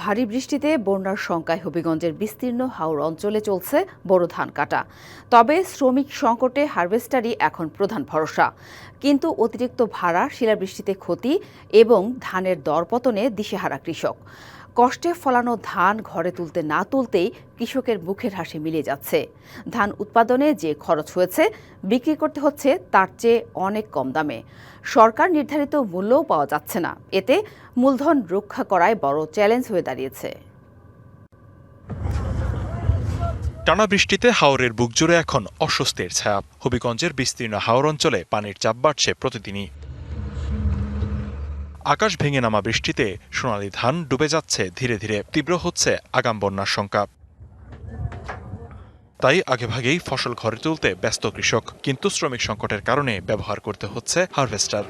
ভারী বৃষ্টিতে বন্যার শঙ্কায় হবিগঞ্জের বিস্তীর্ণ হাওর অঞ্চলে চলছে বোরো ধান কাটা। তবে শ্রমিক সংকটে হারভেস্টারই এখন প্রধান ভরসা। কিন্তু অতিরিক্ত ভাড়া, শিলাবৃষ্টিতে ক্ষতি এবং ধানের দরপতনে দিশেহারা কৃষক। কষ্টে ফলানো ধান ঘরে তুলতে না তুলতেই কৃষকের মুখের হাসি মিলিয়ে যাচ্ছে। ধান উৎপাদনে যে খরচ হয়েছে বিক্রি করতে হচ্ছে তার চেয়ে অনেক কম দামে। সরকার নির্ধারিত মূল্যও পাওয়া যাচ্ছে না। এতে মূলধন রক্ষা করায় বড় চ্যালেঞ্জ হয়ে দাঁড়িয়েছে। টানা বৃষ্টিতে হাওরের বুক জুড়ে এখন অস্বস্তির ছায়া। হবিগঞ্জের বিস্তীর্ণ হাওর অঞ্চলে পানির চাপ বাড়ছে প্রতিদিনই। আকাশ ভেঙে নামা বৃষ্টিতে সোনালী ধান ডুবে যাচ্ছে ধীরে ধীরে। তীব্র হচ্ছে আগাম বন্যার শঙ্কা। তাই আগেভাগেই ফসল ঘরে তুলতে ব্যস্ত কৃষক, কিন্তু শ্রমিক সংকটের কারণে ব্যবহার করতে হচ্ছে হারভেস্টার।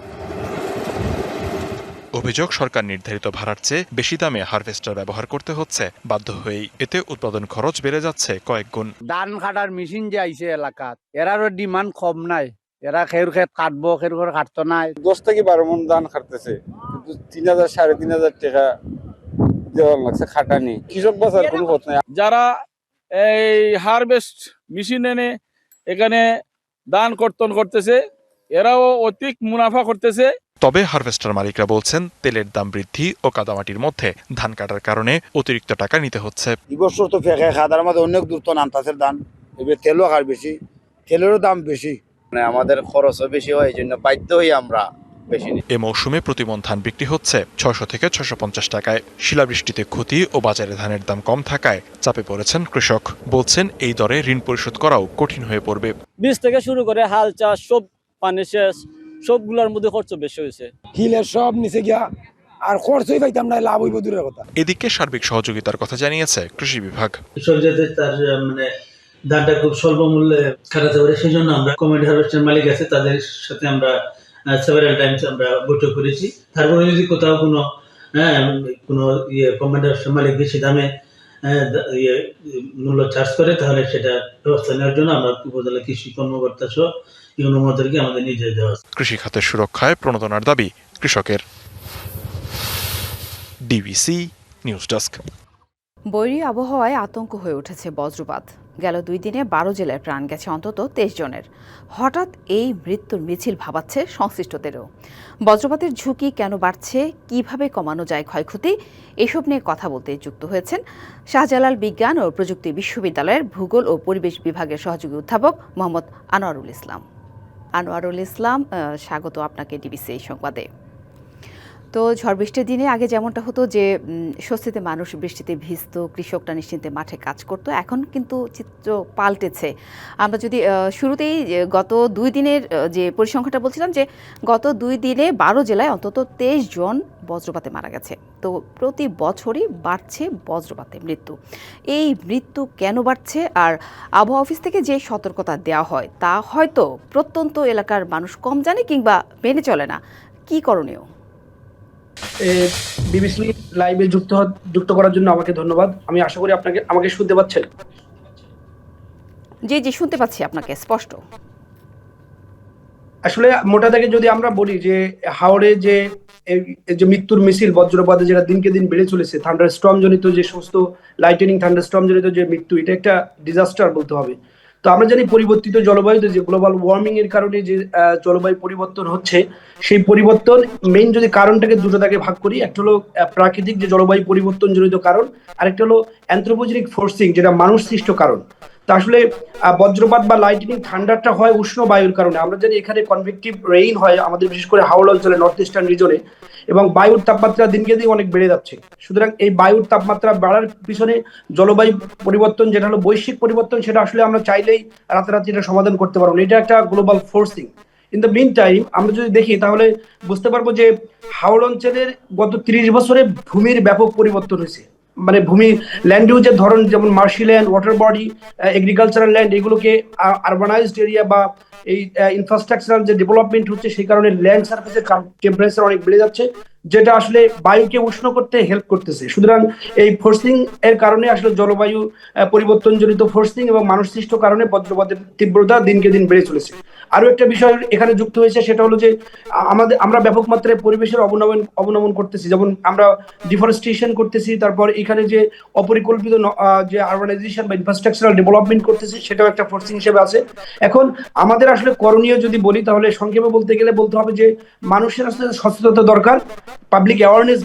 অভিযোগ, সরকার নির্ধারিত ভাড়ার চেয়ে বেশি দামে হারভেস্টার ব্যবহার করতে হচ্ছে বাধ্য হয়েই। এতে উৎপাদন খরচ বেড়ে যাচ্ছে কয়েক গুণ। ধান কাটার মেশিন যে আইছে এলাকাত, এরারও ডিমান্ড কম নাই। এরা খের খেত কাটবো, খের ঘর কাটতো নাই। 10 থেকে 12 মন ধান কাটতেছে, কিন্তু 3000 3,500 টাকা দেওয়া লাগছে খাটানি। কৃষক বাজার কোনো পথ নাই। যারা এই হারভেস্ট মেশিন এনে এখানে ধান কর্তন করতেছে, এরাও অধিক মুনাফা করতেছে। তবে হারভেস্টার মালিকরা বলছেন, তেলের দাম বৃদ্ধি ও কাদামাটির মধ্যে ধান কাটার কারণে অতিরিক্ত টাকা নিতে হচ্ছে। এবছর তো ফেঁকে খাদার মধ্যে অনেক দূর তো নামতাছে ধান, এবার তেলও খার বেশি, তেলেরও দাম বেশি, মানে আমাদের খরচও বেশি হয়, এই জন্য বাধ্য হই আমরা বেশি নিই। এ মৌসুমে প্রতিমণ ধান বিক্রি হচ্ছে 600 থেকে 650 টাকায়। শিলাবৃষ্টিতে ক্ষতি ও বাজারে ধানের দাম কম থাকায় চাপে পড়েছেন কৃষক। বলছেন, এই দরে ঋণ পরিশোধ করাও কঠিন হয়ে পড়বে। বীজ থেকে শুরু করে হাল চাষ, সব পানি সেচ, সবগুলোর মধ্যে খরচ বেশি হয়েছে। হিলের সব নিচে গিয়া আর খরচই পাইতাম না, লাভ হইব দূরের কথা। এদিকে সার্বিক সহযোগিতার কথা জানিয়েছে কৃষি বিভাগ। কৃষক যাতে তার ধানটা খুব স্বল্প মূল্যে কাটাতে পারে, সেই জন্য আমরা কমিউনিটি হারভেস্টার মালিক আছে, তাদের সাথে আমরা সেভারাল টাইমস আমরা বৈঠক করেছি। তারপরে যদি কোথাও কোনো কমিউনিটি হারভেস্টার মালিক বেশি দামে মূল্য চার্জ করে, তাহলে সেটা ব্যবস্থা নেওয়ার জন্য আমরা উপজেলা কৃষি কর্মকর্তা সহ ইউনোমদেরকে আমাদের নির্দেশ দেওয়া আছে। কৃষি খাতের সুরক্ষায় প্রণোদনার দাবি কৃষকের। DBC news desk. বৈরী আবহাওয়ায় আতঙ্ক হয়ে উঠেছে বজ্রপাত। গেল 2 দিনে 12 জেলায় প্রাণ গেছে অন্তত 23 জনের। হঠাৎ এই মৃত্যুর মিছিল ভাবাচ্ছে সংশ্লিষ্টদেরও। বজ্রপাতের ঝুঁকি কেন বাড়ছে, কিভাবে কমানো যায় ক্ষয়ক্ষতি, এসব নিয়ে কথা বলতে যুক্ত হয়েছেন শাহজালাল বিজ্ঞান ও প্রযুক্তি বিশ্ববিদ্যালয়ের ভূগোল ও পরিবেশ বিভাগের সহযোগী অধ্যাপক মোহাম্মদ আনোয়ারুল ইসলাম। স্বাগত আপনাকে ডিবিসি এই সংবাদে। তো ঝড় বৃষ্টির দিনে আগে যেমনটা হতো যে স্বস্তিতে মানুষ বৃষ্টিতে ভিজত, কৃষকরা নিশ্চিন্তে মাঠে কাজ করত, এখন কিন্তু চিত্র পাল্টেছে। আমরা যদি শুরুতেই গত 2 দিনের যে পরিসংখ্যানটা বলছিলাম, যে গত 2 দিনে 12 জেলায় অন্তত 23 জন বজ্রপাতে মারা গেছে। তো প্রতি বছরই বাড়ছে বজ্রপাতে মৃত্যু। এই মৃত্যু কেন বাড়ছে, আর আবহাওয়া অফিস থেকে যে সতর্কতা দেওয়া হয় তা হয়তো প্রত্যন্ত এলাকার মানুষ কম জানে কিংবা মেনে চলে না। কি করণীয়? বিবিসি লাইভে যুক্ত করার জন্য আমাকে ধন্যবাদ। আমি আশা করি আমাকে শুনতে পাচ্ছেন। জি, শুনতে পাচ্ছি আপনাকে স্পষ্ট। আসলে মোটা দাগে যদি আমরা বলি যে হাওড়ে যে মৃত্যুর মিছিল বজ্রপাতে যেটা দিনকে দিন বেড়ে চলেছে, থান্ডারস্টর্ম জনিত যে সমস্ত লাইটেনিং, থান্ডারস্টর্ম জনিত যে মৃত্যু, এটা একটা ডিজাস্টার বলতে হবে। তো আমরা জানি পরিবর্তিত জলবায়ুতে যে গ্লোবাল ওয়ার্মিং এর কারণে যে জলবায়ু পরিবর্তন হচ্ছে, সেই পরিবর্তন মেইন যদি কারণটাকে দুটো দাগে ভাগ করি, একটা হলো প্রাকৃতিক যে জলবায়ু পরিবর্তন জনিত কারণ, আরেকটা হলো অ্যানথ্রোপোজেনিক ফোর্সিং, যেটা মানুষ সৃষ্ট কারণ। তা আসলে বজ্রপাত বা লাইটনিং থান্ডারটা হয় উষ্ণ বায়ুর কারণে। আমরা জানি এখানে কনভেক্টিভ রেইন হয় আমাদের, বিশেষ করে হাওড়া অঞ্চলে, নর্থ ইস্টার্ন রিজনে, এবং বায়ুর তাপমাত্রা দিনকে দিন অনেক বেড়ে যাচ্ছে। সুতরাং এই বায়ুর তাপমাত্রা বাড়ার পিছনে জলবায়ু পরিবর্তন, যেটা হলো বৈশ্বিক পরিবর্তন, সেটা আসলে আমরা চাইলেই রাতারাতি এটা সমাধান করতে পারবো না। এটা একটা global forcing. In the mean time আমরা যদি দেখি তাহলে বুঝতে পারবো যে হাওড় অঞ্চলের গত 30 বছরে ভূমির ব্যাপক পরিবর্তন হয়েছে। মানে ভূমি ল্যান্ড ইউজের ধরন, যেমন marshy land, water body, agricultural land, এগুলোকে আরবানাইজড এরিয়া বা এই ইনফ্রাস্ট্রাকচারাল যে ডেভেলপমেন্ট হচ্ছে, সেই কারণে ল্যান্ড সারফেসের টেম্পারেচার অনেক বেড়ে যাচ্ছে, যেটা আসলে বায়ুকে উষ্ণ করতে হেল্প করতেছে। সুতরাং এই ফোর্সিং এর কারণে আসলে জলবায়ু পরিবর্তন জনিত ফোর্সিং এবং মানুষ সৃষ্ট কারণে বজ্রপাতের তীব্রতা দিনকে দিন বেড়ে চলেছে। আরো একটা বিষয় এখানে যুক্ত হয়েছে, সেটা হলো যে আমরা ব্যাপক মাত্রায় পরিবেশের অবনমন করতেছি, যেমন আমরা ডিফরেস্টেশন করতেছি, তারপর এখানে যে অপরিকল্পিত যে আরবানাইজেশন বা ইনফ্রাস্ট্রাকচারাল ডেভেলপমেন্ট করতেছি, সেটাও একটা ফোর্সিং হিসেবে আছে। এখন আমাদের আসলে করণীয় যদি বলি, তাহলে সংক্ষেপে বলতে গেলে বলতে হবে যে মানুষের আসলে সচেতনতা দরকার, পাবলিক অ্যাওয়ারনেস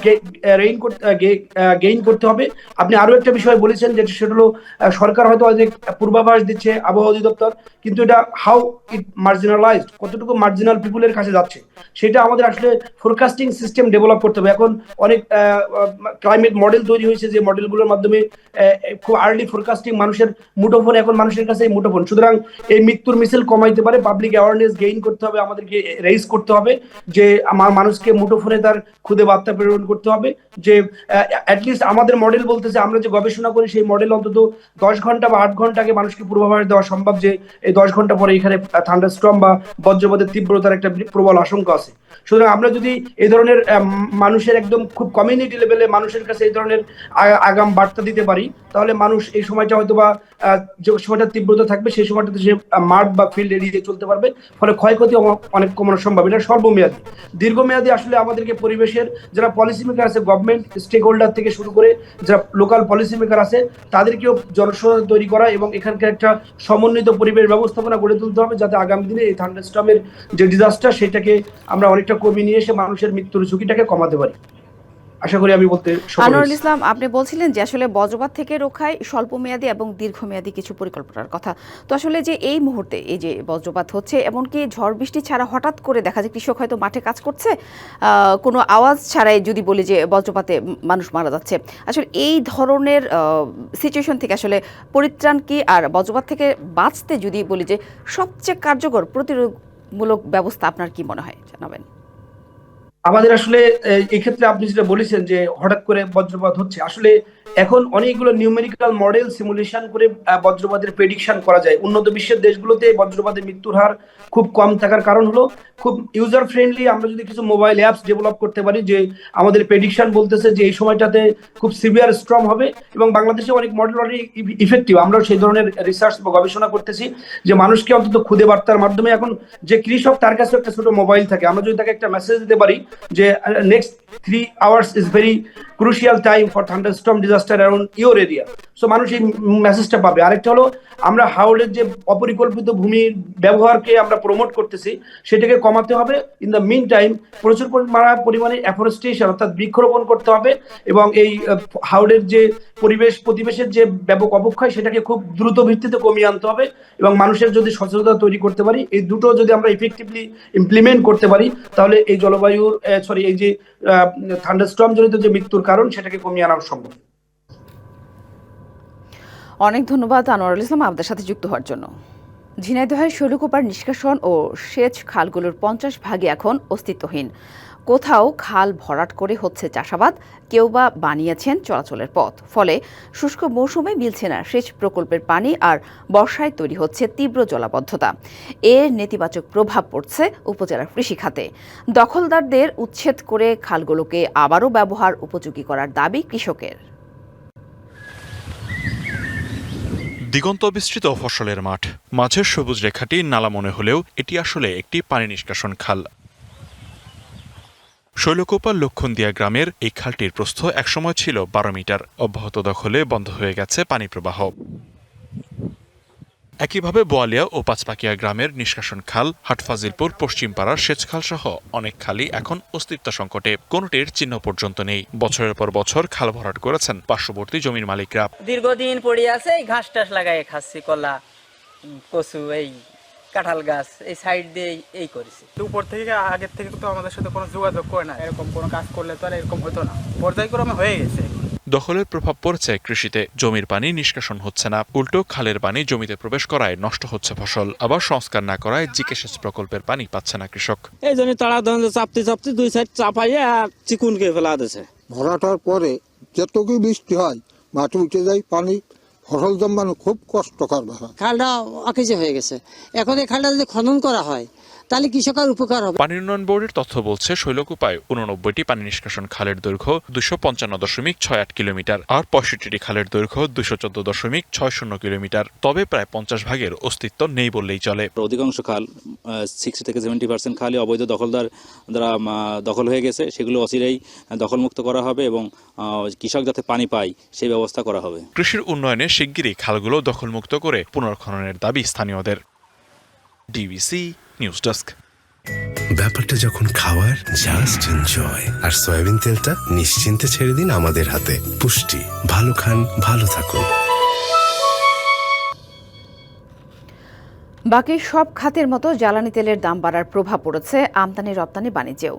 গেইন করতে হবে। আপনি আরো একটা বিষয় বলেছেন, যে সেটা হলো সরকার হয়তো অনেক পূর্বাভাস দিচ্ছে, আবহাওয়া অধিদপ্তর, কিন্তু এটা হাউ ইট মার্জিনালাইজড, কতটুকু মার্জিনাল পিপুলের কাছে যাচ্ছে, সেটা আমাদের আসলে ফোরকাস্টিং সিস্টেম ডেভেলপ করতে হবে। এখন অনেক ক্লাইমেট মডেল তৈরি হয়েছে, যে মডেলগুলোর মাধ্যমে খুব আর্লি ফোরকাস্টিং, মানুষের মুঠোফোন, এখন মানুষের কাছে মুঠোফোন, সুতরাং এই মৃত্যুর মিছিল কমাইতে পারে। পাবলিক অ্যাওয়ারনেস গেইন করতে হবে, আমাদেরকে রেইজ করতে হবে, যে আমার মানুষকে মুঠোফোনে তার খুদে বার্তা প্রেরণ করতে হবে, যে অ্যাটলিস্ট আমাদের মডেল বলতেছে, আমরা যে গবেষণা করি সেই মডেল অন্তত 10 ঘন্টা বা 8 ঘন্টা আগে মানুষকে পূর্বাভাস দেওয়া সম্ভব, যে এই 10 ঘন্টা পরে এখানে থান্ডারস্টর্ম বা বজ্রপাতের তীব্রতার একটা প্রবল আশঙ্কা আছে। সুতরাং আমরা যদি এই ধরনের মানুষের একদম খুব কমিউনিটি লেভেলে মানুষের কাছে এই ধরনের আগাম বার্তা দিতে পারি, তাহলে মানুষ এই সময়টা হয়তো বা যে সময়টা তীব্রতা থাকবে সেই সময়টাতে সে মাঠ বা ফিল্ড এড়িয়ে চলতে পারবে, ফলে ক্ষয়ক্ষতি অনেক কমানো সম্ভব। এটা স্বল্পমেয়াদী। দীর্ঘমেয়াদী আসলে আমাদেরকে পরিবেশের যারা পলিসি মেকার আছে, গভর্নমেন্ট স্টেক হোল্ডার থেকে শুরু করে যারা লোকাল পলিসি মেকার আছে, তাদেরকেও জনসচেতনতা তৈরি করা এবং এখানকার একটা সমন্বিত পরিবেশ ব্যবস্থাপনা গড়ে তুলতে হবে, যাতে আগামী দিনে এই থান্ডারস্টর্মের যে ডিজাস্টার, সেটাকে আমরা অনেকটা কমিয়ে নিয়ে এসে মানুষের মৃত্যুর ঝুঁকিটাকে কমাতে পারি। আশা করি আমি বলতে সফল আনোয়ারুল হয়েছি। ইসলাম, আপনি বলছিলেন যে আসলে বজ্রপাত থেকে রক্ষায় স্বল্পমেয়াদী এবং দীর্ঘমেয়াদী কিছু পরিকল্পনার কথা। তো আসলে যে এই মুহূর্তে এই যে বজ্রপাত হচ্ছে, এমনকি ঝড় বৃষ্টি ছাড়া হঠাৎ করে দেখা যায় কৃষক হয়তো মাঠে কাজ করছে, কোনো আওয়াজ ছাড়াই যদি বলি যে বজ্রপাতে মানুষ মারা যাচ্ছে, আসলে এই ধরনের সিচুয়েশন থেকে আসলে পরিত্রাণ কি, আর বজ্রপাত থেকে বাঁচতে যদি বলি যে সবচেয়ে কার্যকর প্রতিরোধমূলক ব্যবস্থা আপনার কি মনে হয়, জানাবেন। আমাদের আসলে এক্ষেত্রে আপনি যেটা বলেছেন যে হঠাৎ করে বজ্রপাত হচ্ছে, আসলে এখন অনেকগুলো নিউমেরিক্যাল মডেল সিমুলেশন করে বজ্রপাতের প্রেডিকশন করা যায়। উন্নত বিশ্বের দেশগুলোতে বজ্রপাতের মৃত্যুর হার খুব কম থাকার কারণ হলো খুব ইউজার ফ্রেন্ডলি আমরা যদি কিছু মোবাইল অ্যাপস ডেভেলপ করতে পারি, যে আমাদের প্রেডিকশন বলতেছে যে এই সময়টাতে খুব সিভিয়ার স্টর্ম হবে, এবং বাংলাদেশে অনেক মডেল অলরেডি ইফেক্টিভ। আমরা সেই ধরনের রিসার্চ বা গবেষণা করতেছি, যে মানুষকে অন্তত খুদে বার্তার মাধ্যমে, এখন যে কৃষক তার কাছে একটা ছোট মোবাইল থাকে, আমরা যদি তাকে একটা মেসেজ দিতে পারি যে next 3 hours is very crucial time for thunderstorm disaster around your area, so মানুষ এই মেসেজটা পাবে। আরেকটা হলো আমরা হাওড়ের যে অপরিকল্পিত ভূমির ব্যবহারকে আমরা প্রমোট করতেছি, সেটাকে কমাতে হবে। ইন দ্য মিন টাইম প্রচুর পরিমাণে অ্যাফরেস্টেশন অর্থাৎ বৃক্ষরোপণ করতে হবে, এবং এই হাওড়ের যে প্রতিবেশের যে ব্যাপক অবক্ষয়, সেটাকে খুব দ্রুত ভিত্তিতে কমিয়ে আনতে হবে, এবং মানুষের যদি সচেতনতা তৈরি করতে পারি, এই দুটো যদি আমরা ইফেক্টিভলি ইমপ্লিমেন্ট করতে পারি, তাহলে এই এই যে থান্ডারস্টর্ম জনিত যে মৃত্যুর কারণ, সেটাকে কমিয়ে আনা সম্ভব। অনেক ধন্যবাদ আনোয়ারুল ইসলাম আমাদের সাথে যুক্ত হওয়ার জন্য। ঝিনাইদহের শৈলকুপার নিষ্কাশন ও সেচ খালগুলোর 50 ভাগই এখন অস্তিত্বহীন। কোথাও খাল ভরাট করে হচ্ছে চাষাবাদ, কেউ বা বানিয়েছেন চলাচলের পথ, ফলে শুষ্ক মৌসুমে মিলছে না সেচ প্রকল্পের পানি, আর বর্ষায় তৈরি হচ্ছে তীব্র জলাবদ্ধতা। এর নেতিবাচক প্রভাব পড়ছে উপজেলার কৃষিখাতে। দখলদারদের উচ্ছেদ করে খালগুলোকে আবারও ব্যবহার উপযোগী করার দাবি কৃষকের। দিগন্ত বিস্তৃত ফসলের মাঠ, মাঝের সবুজ রেখাটি নালা মনে হলেও এটি আসলে একটি পানি নিষ্কাশন খাল। শৈলকুপার লক্ষণদিয়া গ্রামের এই খালটির প্রস্থ একসময় ছিল 12 মিটার, অব্যাহত দখলে বন্ধ হয়ে গেছে পানি প্রবাহ। একইভাবে বোয়ালিয়া ও পাঁচপাকিয়া গ্রামের নিষ্কাশন খাল, হাটফাজিলপুর পশ্চিমপাড়ার সেচখাল সহ অনেক খালই এখন অস্তিত্ব সংকটে, কোনোটির চিহ্ন পর্যন্ত নেই। বছরের পর বছর খাল ভরাট করেছেন পার্শ্ববর্তী জমির মালিকরা। দীর্ঘদিন পড়ে আছে, এই ঘাস টাস লাগাই খাচ্ছি, কলা, কচু, এই কাঁঠাল গাছ, এই সাইড দিয়ে এই করেছি। উপর থেকে আগের থেকে তো আমাদের সাথে কোনো যোগাযোগ করে না, এরকম কোনো কাজ করলে তো আর এরকম হতো না, পর্যায়ক্রমে হয়ে গেছে। দখলের প্রভাব পড়ছে কৃষিতে, জমির পানি নিষ্কাশন হচ্ছে না, উল্টো খালের পানি জমিতে প্রবেশ করায় নষ্ট হচ্ছে ফসল, আবার সংস্কার না করায় জিকে সেচ প্রকল্পের পানি পাচ্ছে না কৃষক। এই জন্য তারা চাপতে চাপতে 2 সাইড চাপাইয়া চিকুনকে ফেলা দিয়েছে। ভরাটার পরে যতটুকু বৃষ্টি হয় মাটি উঠে যায়, পানি ফসল জন্মানো খুব কষ্টকর ব্যাপার। খালটা অকেজে হয়ে গেছে। এখন এই খালটা যদি খনন করা হয়, তাহলে কৃষকের উপকার হবে। পানি উন্নয়ন বোর্ডের তথ্য বলছে শৈলকুপায় 89টি পানি নিষ্কাশন খালের দৈর্ঘ্য 255.68 কিলোমিটার আর 65টি খালের দৈর্ঘ্য 214.60 কিলোমিটার। তবে প্রায় 50 ভাগের অস্তিত্ব নেই বললেই চলে। অধিকাংশ খাল 60 থেকে 70% খালই অবৈধ দখলদার দ্বারা দখল হয়ে গেছে, সেগুলো অচিরেই দখলমুক্ত করা হবে এবং কৃষক যাতে পানি পায় সেই ব্যবস্থা করা হবে। কৃষির উন্নয়নে শিগগিরই খালগুলো দখলমুক্ত করে পুনর্খননের দাবি স্থানীয়দের। DBC news desk. ব্যাপারটা যখন খাওয়ার, জাস্ট এনজয়। আর সয়াবিন তেলটা নিশ্চিন্তে ছেড়ে দিন আমাদের হাতে। পুষ্টি, ভালো খান, ভালো থাকুন। বাকি সব খাতের মতো জ্বালানি তেলের দাম বাড়ার প্রভাব পড়েছে আমদানি রপ্তানি বাণিজ্যেও।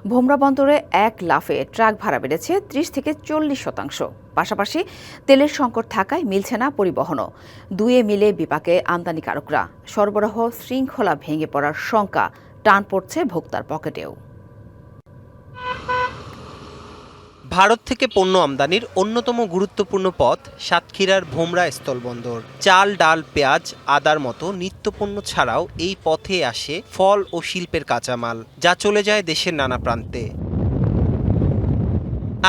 ভোমরা বন্দরে এক লাফে ট্রাক ভাড়া বেড়েছে 30 থেকে 40%। পাশাপাশি তেলের সংকট থাকায় মিলছে না পরিবহনও। দুয়ে মিলে বিপাকে আমদানিকারকরা। সরবরাহ শৃঙ্খলা ভেঙে পড়ার শঙ্কা, টান পড়ছে ভোক্তার পকেটেও। ভারত থেকে পণ্য আমদানির অন্যতম গুরুত্বপূর্ণ পথ সাতক্ষীরার ভোমরা স্থলবন্দর। চাল, ডাল, পেঁয়াজ, আদার মতো নিত্যপণ্য ছাড়াও এই পথে আসে ফল ও শিল্পের কাঁচামাল, যা চলে যায় দেশের নানা প্রান্তে।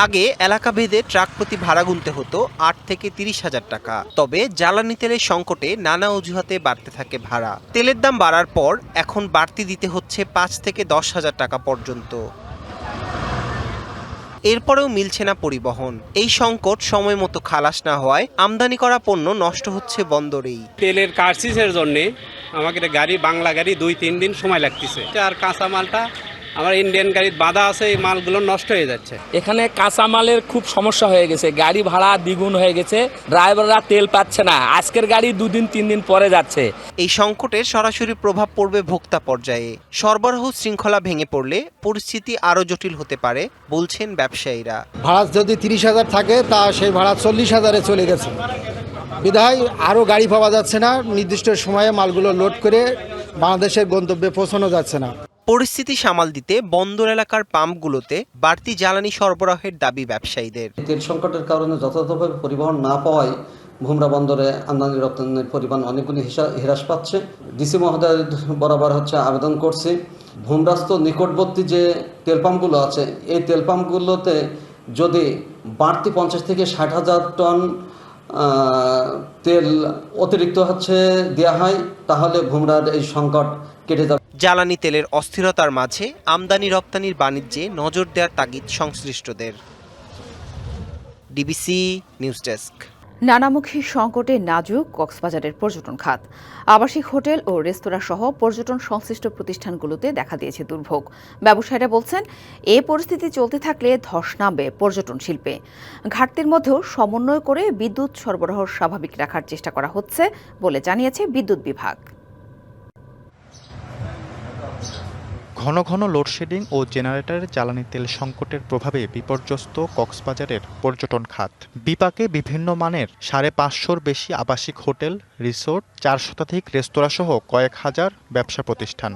আগে এলাকা ভেদে ট্রাক প্রতি ভাড়া গুনতে হতো 8 থেকে 30,000 টাকা। তবে জ্বালানি তেলের সংকটে নানা অজুহাতে বাড়তে থাকে ভাড়া। তেলের দাম বাড়ার পর এখন বাড়তি দিতে হচ্ছে 5 থেকে 10,000 টাকা পর্যন্ত। এরপরেও মিলছে না পরিবহন। এই সংকট সময় মতো খালাস না হওয়ায় আমদানি করা পণ্য নষ্ট হচ্ছে বন্দরেই। তেলের কার্সিসের জন্য আমাকে গাড়ি, বাংলা গাড়ি 2-3 দিন সময় লাগতেছে। আর কাঁচা মালটা আমার ইন্ডিয়ান গাড়ির বাধা আছে, এই মালগুলো নষ্ট হয়ে যাচ্ছে। এখানে কাঁচা মালের খুব সমস্যা হয়ে গেছে, গাড়ি ভাড়া দ্বিগুণ হয়ে গেছে, ড্রাইভাররা তেল পাচ্ছে না। আজকের গাড়ি 2 দিন 3 দিন পরে যাচ্ছে। এই সংকটের সরাসরি প্রভাব পড়বে ভোক্তা পর্যায়ে। সরবরাহ শৃঙ্খলা ভেঙে পড়লে পরিস্থিতি আরও জটিল হতে পারে বলছেন ব্যবসায়ীরা। ভাড়া যদি 30,000 থাকে, তা সেই ভাড়া 40,000-এ চলে গেছে। বিধায় আরও গাড়ি পাওয়া যাচ্ছে না, নির্দিষ্ট সময়ে মালগুলো লোড করে বাংলাদেশের গন্তব্যে পৌঁছানো যাচ্ছে না। পরিস্থিতি সামাল দিতে বন্দর এলাকার পাম্পগুলোতে বাড়তি জ্বালানি সরবরাহের দাবি ব্যবসায়ীদের। তেল সংকটের কারণে যথাযথভাবে পরিবহন না পাওয়ায় ভোমরা বন্দরে আমদানি রপ্তানির পরিমাণ অনেকগুলি হ্রাস পাচ্ছে। ডিসি মহোদয় বরাবর আবেদন করছি, ভোমরাস্থ নিকটবর্তী যে তেল পাম্পগুলো আছে, এই তেল পাম্পগুলোতে যদি বাড়তি 50 থেকে 60,000 টন তেল অতিরিক্ত দেওয়া হয়, তাহলে ভোমরার এই সংকট কেটে যাবে। জ্বালানি তেলের অস্থিরতার মাঝে আমদানি রপ্তানির বাণিজ্যে নজর দেওয়ার তাগিদ সংশ্লিষ্টদের। DBC news desk. নানামুখী সংকটে নাজুক কক্সবাজারের পর্যটন খাত। আবাসিক হোটেল ও রেস্তোরাঁ সহ পর্যটন সংশ্লিষ্ট প্রতিষ্ঠানগুলোতে দেখা দিয়েছে দুর্ভোগ। ব্যবসায়ীরা বলছেন, এই পরিস্থিতি চলতে থাকলে ধস নামবে পর্যটন শিল্পে। ঘাটতির মধ্যেও সমন্বয় করে বিদ্যুৎ সরবরাহ স্বাভাবিক রাখার চেষ্টা করা হচ্ছে বলে জানিয়েছে বিদ্যুৎ বিভাগ। ঘন ঘন লোডশেডিং ও জেনারেটরের জ্বালানি তেল সংকটের প্রভাবে বিপর্যস্ত কক্সবাজারের পর্যটন খাত। বিপাকে বিভিন্ন মানের 550-র বেশি আবাসিক হোটেল, রিসোর্ট, 4 শতাধিক রেস্তোরাঁ সহ কয়েক হাজার ব্যবসা প্রতিষ্ঠান।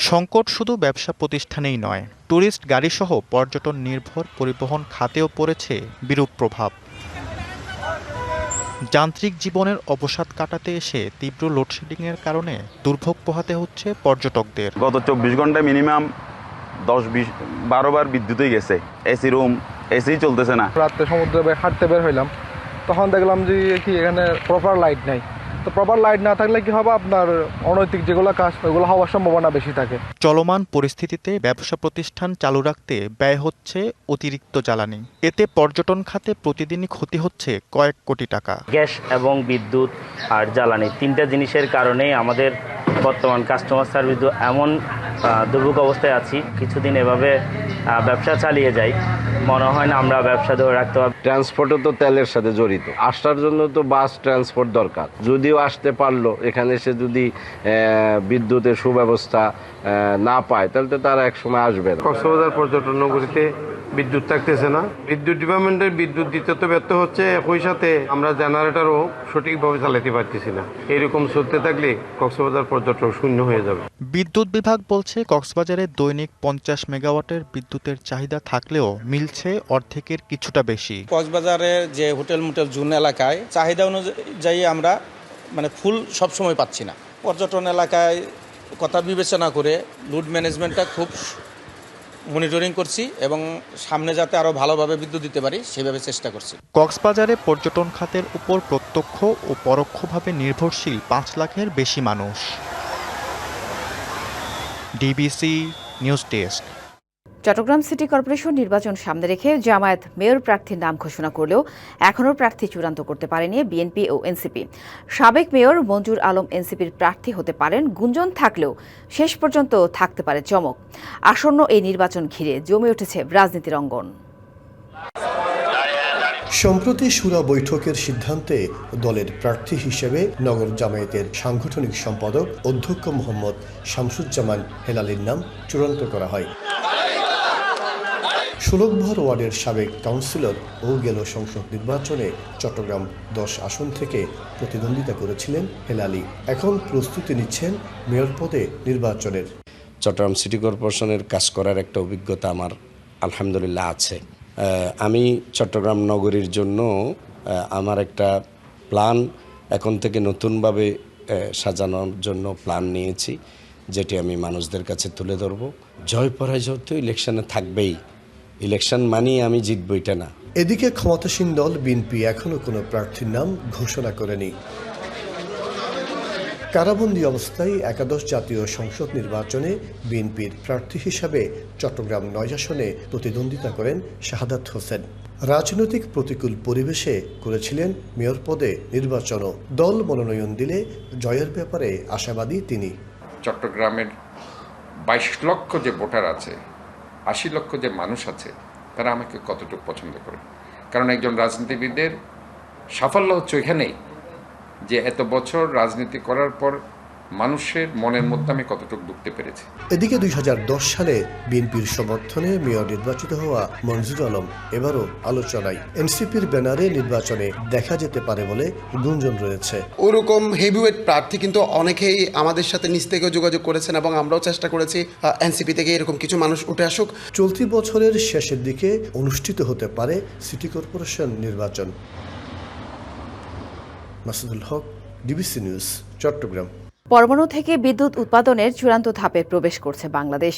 সংকট শুধু ব্যবসা প্রতিষ্ঠানেই নয়, ট্যুরিস্ট গাড়িসহ পর্যটন নির্ভর পরিবহন খাতেও পড়েছে বিরূপ প্রভাব। যান্ত্রিক জীবনের অবসাদ কাটাতে এসে তীব্র লোডশেডিংয়ের কারণে দুর্ভোগ পোহাতে হচ্ছে পর্যটকদের। গত 24 ঘন্টায় মিনিমাম 10-12 বার বিদ্যুৎই গেছে। এসি রুম, এসি চলতেছে না। রাতে সমুদ্রে হাঁটতে বের হইলাম, তখন দেখলাম যে কি এখানে প্রপার লাইট নাই। তো প্রপার লাইট না থাকলে কি হবে, আপনার অনৈতিক যেগুলো কাজ ওইগুলো হওয়ার সম্ভাবনা বেশি থাকে। চলমান পরিস্থিতিতে ব্যবসা প্রতিষ্ঠান চালু রাখতে ব্যয় হচ্ছে অতিরিক্ত জ্বালানি। এতে পর্যটন খাতে প্রতিদিনই ক্ষতি হচ্ছে কয়েক কোটি টাকা। গ্যাস এবং বিদ্যুৎ আর জ্বালানি 3টা জিনিসের কারণেই আমাদের বর্তমান কাস্টমার সার্ভিস এমন দুর্ভোগ অবস্থায় আছি। কিছুদিন এভাবে ব্যবসা চালিয়ে যাই, মনে হয় না আমরা ব্যবসা ধরে রাখতে পারব। ট্রান্সপোর্টও তো তেলের সাথে জড়িত। আসার জন্য তো বাস ট্রান্সপোর্ট দরকার। যদিও আসতে পারলো, এখানে এসে যদি বিদ্যুতের সুব্যবস্থা না পায়, তাহলে তো তারা একসময় আসবে না। কক্সবাজার পর্যটন নগরীতে বিদ্যুৎ থাকতেছে না। বিদ্যুৎ ডিপার্টমেন্টের বিদ্যুৎ দিতে তো ব্যর্থ হচ্ছে, একই সাথে আমরা জেনারেটরও সঠিকভাবে চালাতে পারতেছি না। এরকম চলতে থাকলে কক্সবাজার পর্যটন শূন্য হয়ে যাবে। বিদ্যুৎ বিভাগ বলছে, কক্সবাজারে দৈনিক 50 মেগাওয়াটের বিদ্যুতের চাহিদা থাকলেও মিলছে অর্ধেকের কিছুটা বেশি। কক্সবাজারের যে হোটেল মোটেল জোন এলাকায় চাহিদা অনুযায়ী আমরা ফুল সবসময় পাচ্ছি না। পর্যটন এলাকায় কথা বিবেচনা করে লোড ম্যানেজমেন্টটা খুব মনিটরিং করছি এবং সামনে যাতে আরও ভালোভাবে বিদ্যুৎ দিতে পারি সেভাবে চেষ্টা করছি। কক্সবাজারে পর্যটন খাতের উপর প্রত্যক্ষ ও পরোক্ষভাবে নির্ভরশীল 5 লাখের বেশি মানুষ। DBC news desk. Chittagong city corporation নির্বাচন সামনে রেখে জামায়াত মেয়র প্রার্থীর নাম ঘোষণা করলেও এখনও প্রার্থী চূড়ান্ত করতে পারেনি বিএনপি ও এনসিপি। সাবেক মেয়র মঞ্জুর আলম এনসিপির প্রার্থী হতে পারেন গুঞ্জন থাকলেও শেষ পর্যন্ত থাকতে পারে চমক। আসন্ন এই নির্বাচন ঘিরে জমে উঠেছে রাজনীতির অঙ্গন। সম্প্রতি শুরা বৈঠকের সিদ্ধান্তে দলের প্রার্থী হিসেবে নগর জামায়াতের সাংগঠনিক সম্পাদক অধ্যক্ষ মোহাম্মদ শামসুজ্জামান হেলালির নাম চূড়ান্ত করা হয়। 16 ওয়ার্ডের সাবেক কাউন্সিলর ও গেল সংসদ নির্বাচনে চট্টগ্রাম 10 আসন থেকে প্রতিদ্বন্দ্বিতা করেছিলেন হেলালি। এখন প্রস্তুতি নিচ্ছেন মেয়র পদে নির্বাচনের। চট্টগ্রাম সিটি কর্পোরেশনের কাজ করার একটা অভিজ্ঞতা আমার আলহামদুলিল্লাহ আছে। আমি চট্টগ্রাম নগরীর জন্য আমার একটা প্ল্যান এখন থেকে নতুনভাবে সাজানোর জন্য প্ল্যান নিয়েছি, যেটি আমি মানুষদের কাছে তুলে ধরব। জয় পরাজয় তো ইলেকশনে থাকবেই, ইলেকশন মানেই আমি জিতব এটা না। এদিকে ক্ষমতাসীন দল বিএনপি এখনও কোনো প্রার্থীর নাম ঘোষণা করেনি। কারাবন্দী অবস্থায় একাদশ জাতীয় সংসদ নির্বাচনে বিএনপির প্রার্থী হিসাবে চট্টগ্রাম 9 আসনে প্রতিদ্বন্দ্বিতা করেন শাহাদাত হোসেন। রাজনৈতিক প্রতিকূল পরিবেশে করেছিলেন মেয়র পদে নির্বাচনও। দল মনোনয়ন দিলে জয়ের ব্যাপারে আশাবাদী তিনি। চট্টগ্রামের 22 লক্ষ যে ভোটার আছে, 80 লক্ষ যে মানুষ আছে, তারা আমাকে কতটুকু পছন্দ করে। কারণ একজন রাজনীতিবিদের সাফল্য হচ্ছে ওইখানেই যে এত বছর রাজনীতি করার পর মানুষের মনের মধ্যে আমি কতটুকু ঢুকতে পেরেছি। এদিকে 2010 সালে বিএনপির সমর্থনে মেয়র নির্বাচিত হওয়া মঞ্জুর আলম এবারও আলোচনায়। এনসিপির ব্যানারে নির্বাচনে দেখা যেতে পারে বলে গুঞ্জন রয়েছে। ওরকম হেভিওয়েট প্রার্থী কিন্তু অনেকেই আমাদের সাথে নিজ থেকে যোগাযোগ করেছেন এবং আমরাও চেষ্টা করেছি এনসিপি থেকে এরকম কিছু মানুষ উঠে আসুক। চলতি বছরের শেষের দিকে অনুষ্ঠিত হতে পারে সিটি কর্পোরেশন নির্বাচন। মাসুদুল হক, ডিবিসি নিউজ, চট্টগ্রাম। পরমাণু থেকে বিদ্যুৎ উৎপাদনের চূড়ান্ত ধাপে প্রবেশ করছে বাংলাদেশ।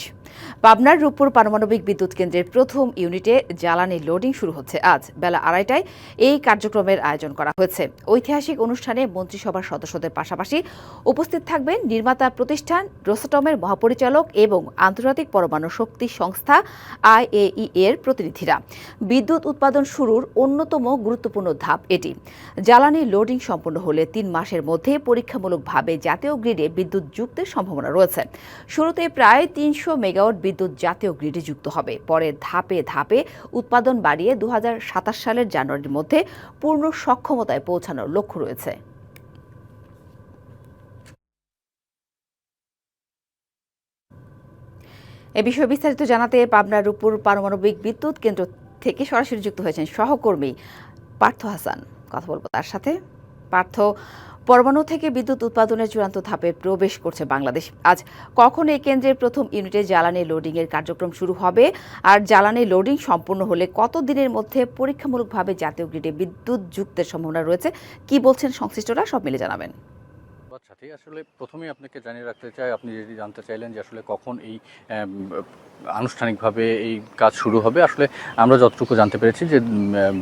পাবনার রূপপুর পারমাণবিক বিদ্যুৎ কেন্দ্রের প্রথম ইউনিটে জ্বালানি লোডিং শুরু হচ্ছে আজ বেলা 2:30টায়। এই কার্যক্রমের আয়োজন করা হয়েছে। ঐতিহাসিক অনুষ্ঠানে মন্ত্রিসভার সদস্যদের পাশাপাশি উপস্থিত থাকবেন নির্মাতা প্রতিষ্ঠান রোসাটমের মহাপরিচালক এবং আন্তর্জাতিক পরমাণু শক্তি সংস্থা IAEA এর প্রতিনিধিরা। বিদ্যুৎ উৎপাদন শুরুর অন্যতম গুরুত্বপূর্ণ ধাপ এটি। জ্বালানি লোডিং সম্পন্ন হলে 3 মাসের মধ্যে পরীক্ষামূলকভাবে জাতীয় গ্রিডে বিদ্যুৎ যুক্তের সম্ভাবনা রয়েছে। শুরুতে প্রায় 300 মেগাওয়াট বিদ্যুৎ জাতীয় গ্রিডে যুক্ত হবে। পরে ধাপে ধাপে উৎপাদন বাড়িয়ে 2027 সালের জানুয়ারির মধ্যে পূর্ণ সক্ষমতায় পৌঁছানোর লক্ষ্য রয়েছে। এ বিষয়ে বিস্তারিত জানাতে পাবনার রূপপুর পারমাণবিক বিদ্যুৎ কেন্দ্র থেকে সরাসরি যুক্ত হয়েছেন সহকর্মী পার্থ হাসান। কথা বলবো তার সাথে। পার্থ, পরমাণু থেকে বিদ্যুৎ উৎপাদনের চূড়ান্ত ধাপে প্রবেশ করছে বাংলাদেশ। আজ কখন এই কেন্দ্রের প্রথম ইউনিটে জ্বালানি লোডিং এর কার্যক্রম শুরু হবে, আর জ্বালানি লোডিং সম্পূর্ণ হলে কত দিনের মধ্যে পরীক্ষামূলকভাবে জাতীয় গ্রিডে বিদ্যুৎ যুক্তের সম্ভাবনা রয়েছে, কি বলছেন সংশ্লিষ্টরা, সব মিলে জানাবেন। আসলে প্রথমেই আপনাকে জানিয়ে রাখতে চাই, আপনি যদি জানতে চাইলেন যে আসলে কখন এই আনুষ্ঠানিকভাবে এই কাজ শুরু হবে, আসলে আমরা যতটুকু জানতে পেরেছি যে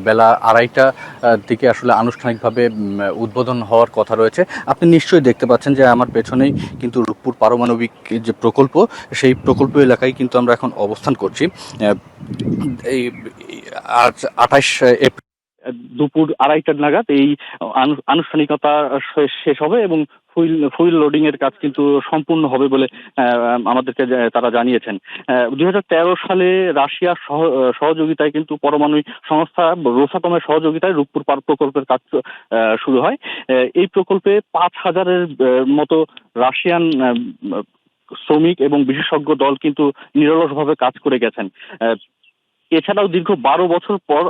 বেলা 2:30টার দিকে আসলে আনুষ্ঠানিকভাবে উদ্বোধন হওয়ার কথা রয়েছে। আপনি নিশ্চয়ই দেখতে পাচ্ছেন যে আমার পেছনেই কিন্তু রূপপুর পারমাণবিক যে প্রকল্প, সেই প্রকল্প এলাকায় কিন্তু আমরা এখন অবস্থান করছি। এই আজ 28 এপ্রিল দুপুর 2:30 নাগাদ এই আনুষ্ঠানিকতা শেষ হবে এবং ফুয়েল লোডিং এর কাজ কিন্তু সম্পূর্ণ হবে বলে আমাদেরকে তারা জানিয়েছেন। 2013 সালে রাশিয়ার সহযোগিতায় কিন্তু পরমাণু সংস্থা রোসাটমের সহযোগিতায় রূপপুর প্রকল্পের কাজ শুরু হয়। এই প্রকল্পে 5000-এর মতো রাশিয়ান শ্রমিক এবং বিশেষজ্ঞ দল কিন্তু নিরলসভাবে কাজ করে গেছেন। এছাড়াও দীর্ঘ 12 বছর পর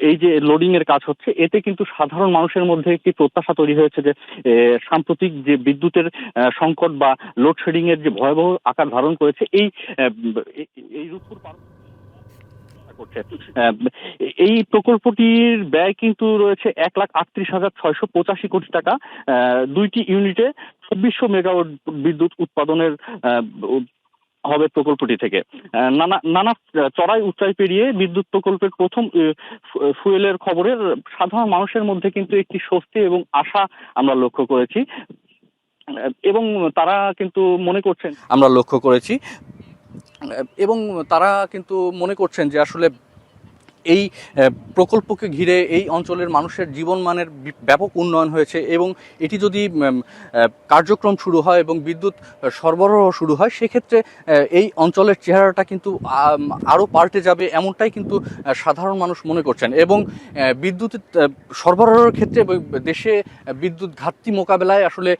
এই যে লোডিং এর কাজ হচ্ছে, এতে কিন্তু সাধারণ মানুষের মধ্যে একটি প্রত্যাশা তৈরি হয়েছে যে সাম্প্রতিক যে বিদ্যুতের সংকট বা লোডশেডিং এর যে ভয়াবহ আকার ধারণ করেছে, এই রূপপুর করছে। এই প্রকল্পটির ব্যয় কিন্তু রয়েছে 1,38,685 কোটি টাকা। 2টি ইউনিটে 2400 মেগাওয়াট বিদ্যুৎ উৎপাদনের হবে প্রকল্পটি থেকে। নানা চড়াই উচ্চাই পেরিয়ে বিদ্যুৎ প্রকল্পের প্রথম ফুয়েলের খবরের সাধারণ মানুষের মধ্যে কিন্তু একটি স্বস্তি এবং আশা আমরা লক্ষ্য করেছি, এবং তারা কিন্তু মনে করছেন, আমরা লক্ষ্য করেছি এবং তারা কিন্তু মনে করছেন যে আসলে এই প্রকল্পকে ঘিরে এই অঞ্চলের মানুষের জীবনমানের ব্যাপক উন্নয়ন হয়েছে, এবং এটি যদি কার্যক্রম শুরু হয় এবং বিদ্যুৎ সরবরাহ শুরু হয় সেক্ষেত্রে এই অঞ্চলের চেহারাটা কিন্তু আরও পাল্টে যাবে, এমনটাই কিন্তু সাধারণ মানুষ মনে করছেন। এবং বিদ্যুৎ সরবরাহের ক্ষেত্রে দেশে বিদ্যুৎ ঘাটতি মোকাবেলায় আসলে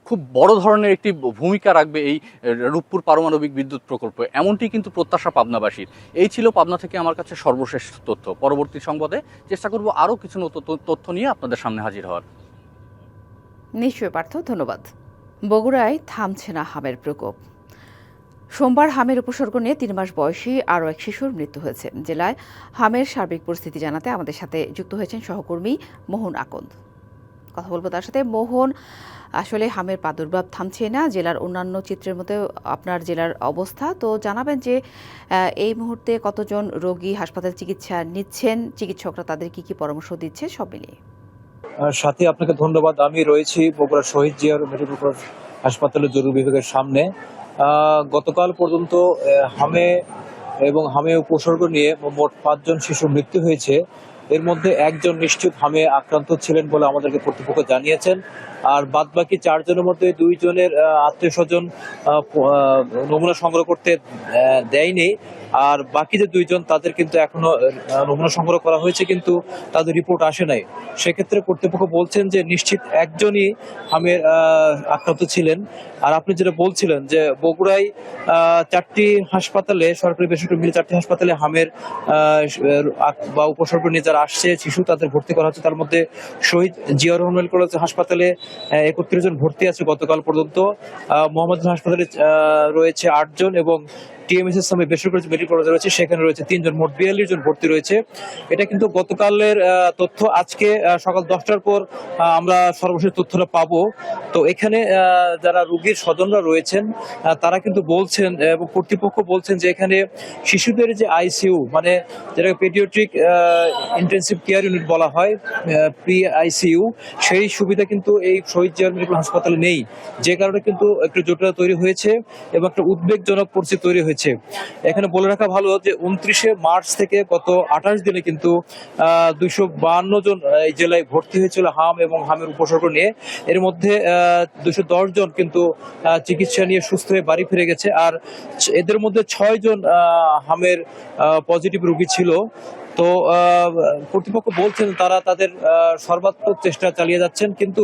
খুব বড় ধরনের একটি ভূমিকা রাখবে এই রূপপুর পারমাণবিক বিদ্যুৎ প্রকল্প, এমনটি কিন্তু প্রত্যাশা পাবনাবাসীর। এই ছিল পাবনা থেকে আমার কাছে সর্বশেষ তথ্য। পরবর্তী সংবাদে চেষ্টা করব আরও কিছু নতুন তথ্য নিয়ে আপনাদের সামনে হাজির হওয়ার। নিশ্চয় পার্থ, ধন্যবাদ। বগুড়ায় থামছে না হামের প্রকোপ। সোমবার হামের উপসর্গ নিয়ে 3 মাস বয়সী আরও এক শিশুর মৃত্যু হয়েছে। জেলায় হামের সার্বিক পরিস্থিতি জানাতে আমাদের সাথে যুক্ত হয়েছেন সহকর্মী মোহন আকন্দ। কথা বলবো তার সাথে। মোহন, আসলে হামের প্রাদুর্ভাব থামছে না, জেলার অন্যান্য চিত্রের মধ্যে আপনার জেলার অবস্থা তো জানাবেন যে এই মুহূর্তে কতজন রোগী হাসপাতাল চিকিৎসা নিচ্ছেন, চিকিৎসকরা তাদের কি কি পরামর্শ দিচ্ছে সব মিলিয়ে। সাথে আপনাকে ধন্যবাদ। আমি রয়েছি বগুড়া শহীদ জিয়ার মেডিকেল কলেজ হাসপাতালের জরুরি বিভাগের সামনে। গতকাল পর্যন্ত হামে এবং হামে উপসর্গ নিয়ে মোট 5 জন শিশুর মৃত্যু হয়েছে। এর মধ্যে 1 জন নিশ্চিত হামে আক্রান্ত ছিলেন বলে আমাদেরকে কর্তৃপক্ষ জানিয়েছেন, আর বাদ বাকি 4 জনের মধ্যে 2 জনের আত্মীয় স্বজন নমুনা সংগ্রহ করতে দেয়নি, আর বাকি যে 2 জন তাদের কিন্তু এখনো নমুনা সংগ্রহ করা হয়েছে কিন্তু তাদের রিপোর্ট আসে নাই। সেক্ষেত্রে কর্তৃপক্ষ বলছেন যে নিশ্চিত 1 জনই হামের আক্রান্ত ছিলেন। আর আপনি যেটা বলছিলেন যে বগুড়ায় 4টি হাসপাতালে, সরকারি বেসরকারি মিলে 4টি হাসপাতালে হামের বা উপসর্গ নিয়ে যারা আসছে শিশু তাদের ভর্তি করা হচ্ছে। তার মধ্যে শহীদ জিয়া রহমান মেডিকেল কলেজ হাসপাতালে 31 জন ভর্তি আছে গতকাল পর্যন্ত। মোহাম্মদপুর হাসপাতালে রয়েছে 8 জন এবং টিএমএস এর সামনে বেসরকারি মেডিকেল কলেজ রয়েছে, সেখানে রয়েছে 3 জন, মোট 42 জন ভর্তি রয়েছে। এটা কিন্তু গতকালের তথ্য। আজকে সকাল 10টার পর আমরা সর্বশেষ তথ্যটা পাবো। তো এখানে যারা রোগীর স্বজনরা রয়েছেন তারা কিন্তু বলছেন এবং কর্তৃপক্ষ বলছেন যে এখানে শিশুদের যে আইসিইউ, মানে যেটাকে পেডিয়াট্রিক ইন্টেনসিভ কেয়ার ইউনিট বলা হয়, PICU, সেই সুবিধা কিন্তু এই শহীদ জিয়া মেডিকেল হাসপাতালে নেই, যে কারণে কিন্তু একটু জটিলতা তৈরি হয়েছে এবং একটা উদ্বেগজনক পরিস্থিতি তৈরি হয়েছে। এখানে বলে রাখা ভালো যে 29শে মার্চ থেকে গত 28 দিনে কিন্তু 252 জন এই জেলায় ভর্তি হয়েছিল হাম এবং হামের উপসর্গ নিয়ে। এর মধ্যে 210 জন কিন্তু চিকিৎসা নিয়ে সুস্থ হয়ে বাড়ি ফিরে গেছে, আর এদের মধ্যে 6 জন হামের পজিটিভ রোগী ছিল। তো কর্তৃপক্ষ বলছেন তারা তাদের সর্বাত্মক চেষ্টা চালিয়ে যাচ্ছেন, কিন্তু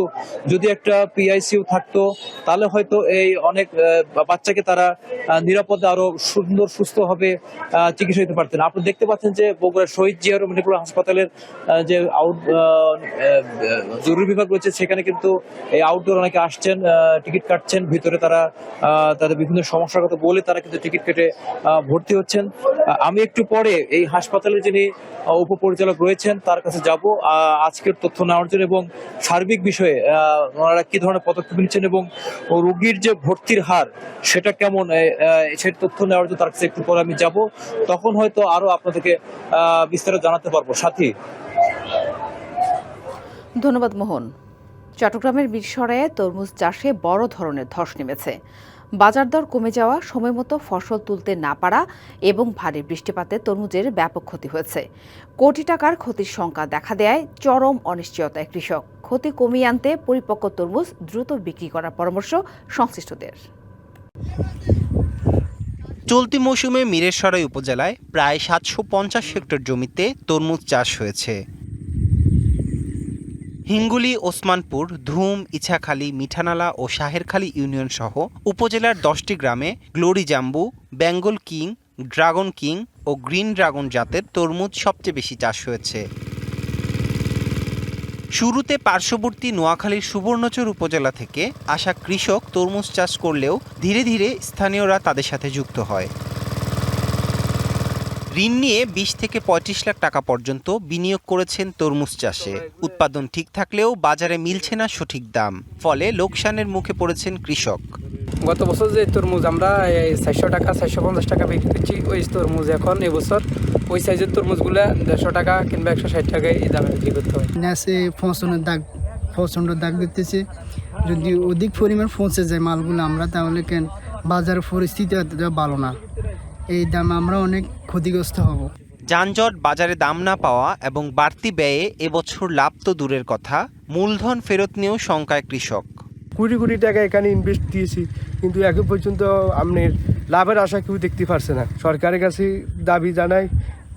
যদি একটা PICU থাকতো তাহলে হয়তো এই অনেক বাচ্চাকে তারা নিরাপদে আরো সুন্দর সুস্থভাবে চিকিৎসা দিতে পারতেন। আপনি দেখতে পাচ্ছেন যে বগুড়া শহীদ জিয়া মেডিকেল হাসপাতালের যে জরুরি বিভাগ রয়েছে সেখানে কিন্তু এই আউটডোর অনেকে আসছেন, টিকিট কাটছেন, ভিতরে তারা তাদের বিভিন্ন সমস্যার কথা বলে তারা কিন্তু টিকিট কেটে ভর্তি হচ্ছেন। আমি একটু পরে এই হাসপাতালের যিনি উপপরিচালক রয়েছেন তার কাছে যাব আজকের তথ্য নেওয়ার জন্য এবং সার্বিক বিষয়ে ওনারা কি ধরনের পদক্ষেপ নিচ্ছেন এবং রোগীর যে ভর্তির হার সেটা কেমন, সেই তথ্য নেওয়ার জন্য তার কাছে একটু পরে আমি যাব। তখন হয়তো আরো আপনাদেরকে বিস্তারিত জানাতে পারবো। সাথী, ধন্যবাদ মোহন। চট্টগ্রামের মিরসরাইয়ে তরমুজ চাষে বড় ধরনের ধস নেমেছে। বাজার দর কমে যাওয়া, সময়মতো ফসল তুলতে না পারা এবং ভারী বৃষ্টিপাতে তরমুজের ব্যাপক ক্ষতি হয়েছে। কোটি টাকার ক্ষতির শঙ্কা দেখা দেয় চরম অনিশ্চয়তায় কৃষক। ক্ষতি কমিয়ে আনতে পরিপক্ক তরমুজ দ্রুত বিক্রি করার পরামর্শ সংশ্লিষ্টদের। চলতি মৌসুমে মিরেরসরাই উপজেলায় প্রায় 750 হেক্টর জমিতে তরমুজ চাষ হয়েছে। হিঙ্গুলি, ওসমানপুর, ধুম, ইছাখালী, মিঠানালা ও শাহেরখালী ইউনিয়ন সহ উপজেলার 10টি গ্রামে glory jumbo, Bengal king, dragon king ও গ্রিন ড্রাগন জাতের তরমুজ সবচেয়ে বেশি চাষ হয়েছে। শুরুতে পার্শ্ববর্তী নোয়াখালীর সুবর্ণচর উপজেলা থেকে আসা কৃষক তরমুজ চাষ করলেও ধীরে ধীরে স্থানীয়রা তাদের সাথে যুক্ত হয়। ঋণ নিয়ে 20 থেকে 35 লাখ টাকা পর্যন্ত বিনিয়োগ করেছেন তরমুজ চাষে। উৎপাদন ঠিক থাকলেও বাজারে মিলছে না সঠিক দাম, ফলে লোকসানের মুখে পড়েছেন কৃষক। গত বছর যে তরমুজ আমরা 400 টাকা 450 টাকা বিক্রি করছি, ওই তরমুজ এখন এবছর ওই সাইজের তরমুজগুলা 150 টাকা কিংবা 160 টাকায় এই দামে বিক্রি করতে হয়। ন্যাসে প্রচণ্ড দাগ দিতেছে। যদি অধিক পরিমাণ পৌঁছে যায় মালগুলো আমরা, তাহলে কেন বাজারের পরিস্থিতি ভালো না, এই দাম আমরা অনেক ক্ষতিগ্রস্ত হব। যানজট, বাজারে দাম না পাওয়া এবং বাড়তি ব্যয়ে এবছর লাভ তো দূরের কথা, মূলধন ফেরত নিয়েও শঙ্কায় কৃষক। কোটি কোটি টাকা এখানে ইনভেস্ট দিয়েছি, কিন্তু এখন পর্যন্ত আপনার লাভের আশা কেউ দেখতে পারছে না। সরকারের কাছে দাবি জানাই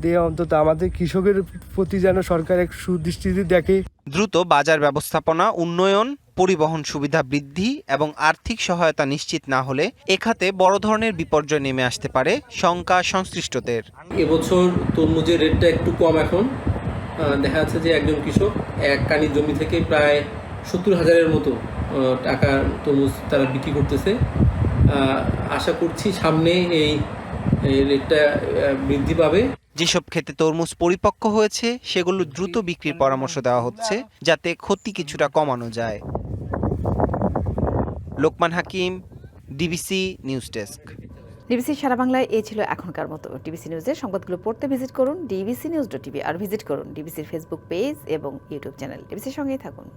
দিয়ে অন্তত আমাদের কৃষকের প্রতি যেন সরকার এক সুদৃষ্টিতে দেখে। দ্রুত বাজার ব্যবস্থাপনা উন্নয়ন, পরিবহন সুবিধা বৃদ্ধি এবং আর্থিক সহায়তা নিশ্চিত না হলে এ খাতে বড় ধরনের বিপর্যয় নেমে আসতে পারে শঙ্কা সংশ্লিষ্টদের। এবছর তরমুজের রেটটা একটু কম, এখন দেখা যাচ্ছে যে একজন কৃষক এক কানি জমি থেকে প্রায় 70,000-এর মতো টাকা তরমুজ তারা বিক্রি করতেছে। আশা করছি সামনে এই রেটটা বৃদ্ধি পাবে। যেসব ক্ষেত্রে তরমুজ পরিপক্ক হয়েছে সেগুলো দ্রুত বিক্রির পরামর্শ দেওয়া হচ্ছে, যাতে ক্ষতি কিছুটা কমানো যায়। লোকমান হাকিম, ডিবিসি নিউজ ডেস্ক। ডিবিসি সারা বাংলায় এই ছিল এখনকার মতো। ডিবিসি নিউজের সংবাদগুলো পড়তে ভিজিট করুন dbcnews.tv আর ভিজিট করুন ডিবিসির ফেসবুক পেজ এবং ইউটিউব চ্যানেল। ডিবিসির সঙ্গেই থাকুন।